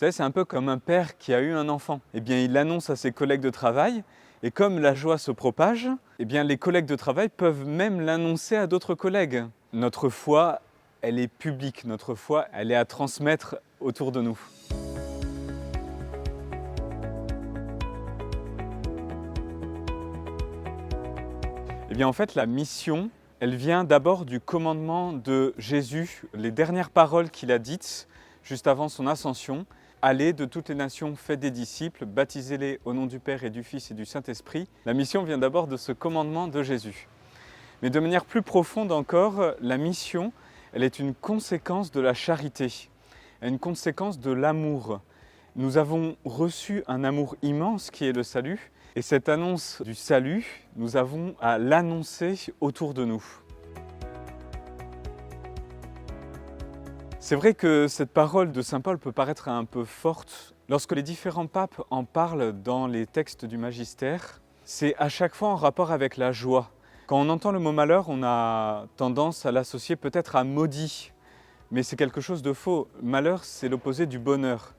savez, c'est un peu comme un père qui a eu un enfant. Eh bien, il l'annonce à ses collègues de travail, et comme la joie se propage, eh bien, les collègues de travail peuvent même l'annoncer à d'autres collègues. Notre foi, elle est publique, notre foi, elle est à transmettre autour de nous. Eh bien, en fait, la mission, elle vient d'abord du commandement de Jésus, les dernières paroles qu'il a dites juste avant son ascension. Allez de toutes les nations, faites des disciples, baptisez-les au nom du Père et du Fils et du Saint-Esprit. La mission vient d'abord de ce commandement de Jésus. Mais de manière plus profonde encore, la mission, elle est une conséquence de la charité, une conséquence de l'amour. Nous avons reçu un amour immense qui est le salut, et cette annonce du salut, nous avons à l'annoncer autour de nous. C'est vrai que cette parole de saint Paul peut paraître un peu forte. Lorsque les différents papes en parlent dans les textes du magistère, c'est à chaque fois en rapport avec la joie. Quand on entend le mot malheur, on a tendance à l'associer peut-être à maudit, mais c'est quelque chose de faux. Malheur, c'est l'opposé du bonheur.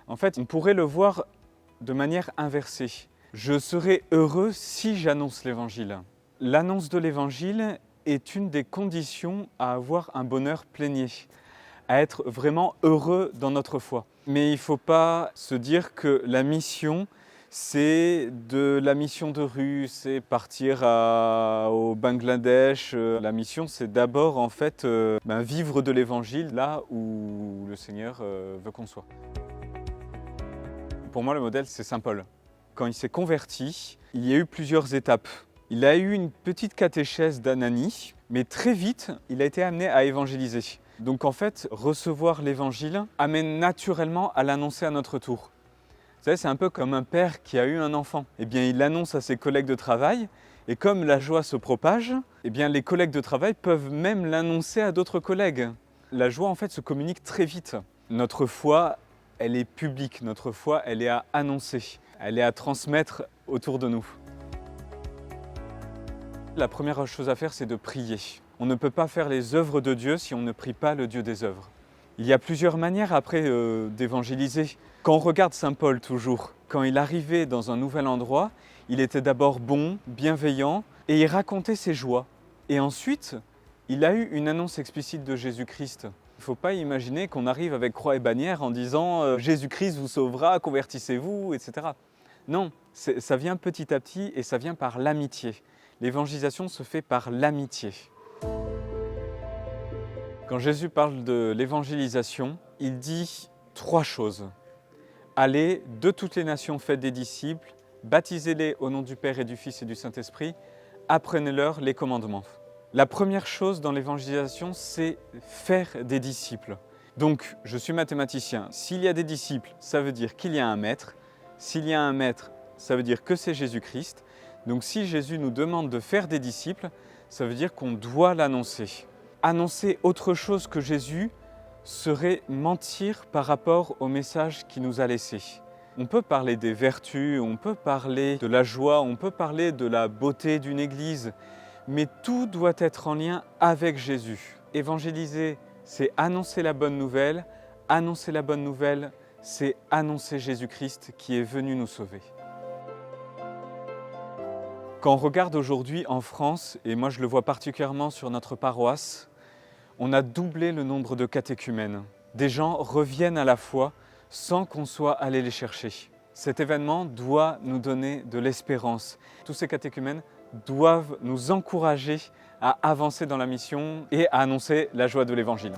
En fait, on pourrait le voir de manière inversée. Je serai heureux si j'annonce l'Évangile. L'annonce de l'Évangile est une des conditions à avoir un bonheur plénier, à être vraiment heureux dans notre foi. Mais il ne faut pas se dire que la mission, c'est de la mission de rue, c'est partir au Bangladesh. La mission, c'est d'abord en fait vivre de l'Évangile là où le Seigneur veut qu'on soit. Pour moi, le modèle, c'est saint Paul. Quand il s'est converti, il y a eu plusieurs étapes. Il a eu une petite catéchèse d'Ananie, mais très vite, il a été amené à évangéliser. Donc en fait, recevoir l'Évangile amène naturellement à l'annoncer à notre tour. Vous savez, c'est un peu comme un père qui a eu un enfant. Eh bien, il l'annonce à ses collègues de travail, et comme la joie se propage, eh bien, les collègues de travail peuvent même l'annoncer à d'autres collègues. La joie, en fait, se communique très vite. Notre foi, elle est publique, notre foi, elle est à annoncer, elle est à transmettre autour de nous. La première chose à faire, c'est de prier. On ne peut pas faire les œuvres de Dieu si on ne prie pas le Dieu des œuvres. Il y a plusieurs manières après d'évangéliser. Quand on regarde saint Paul toujours, quand il arrivait dans un nouvel endroit, il était d'abord bon, bienveillant, et il racontait ses joies. Et ensuite, il a eu une annonce explicite de Jésus-Christ. Il ne faut pas imaginer qu'on arrive avec croix et bannière en disant « Jésus-Christ vous sauvera, convertissez-vous », etc. Non, ça vient petit à petit et ça vient par l'amitié. L'évangélisation se fait par l'amitié. Quand Jésus parle de l'évangélisation, il dit 3 choses. Allez de toutes les nations, faites des disciples, baptisez-les au nom du Père et du Fils et du Saint-Esprit, apprenez-leur les commandements. La première chose dans l'évangélisation, c'est faire des disciples. Donc, je suis mathématicien. S'il y a des disciples, ça veut dire qu'il y a un maître. S'il y a un maître, ça veut dire que c'est Jésus-Christ. Donc, si Jésus nous demande de faire des disciples, ça veut dire qu'on doit l'annoncer. Annoncer autre chose que Jésus serait mentir par rapport au message qu'il nous a laissé. On peut parler des vertus, on peut parler de la joie, on peut parler de la beauté d'une église, mais tout doit être en lien avec Jésus. Évangéliser, c'est annoncer la bonne nouvelle. Annoncer la bonne nouvelle, c'est annoncer Jésus-Christ qui est venu nous sauver. Quand on regarde aujourd'hui en France, et moi je le vois particulièrement sur notre paroisse, on a doublé le nombre de catéchumènes. Des gens reviennent à la foi sans qu'on soit allé les chercher. Cet événement doit nous donner de l'espérance. Tous ces catéchumènes doivent nous encourager à avancer dans la mission et à annoncer la joie de l'Évangile.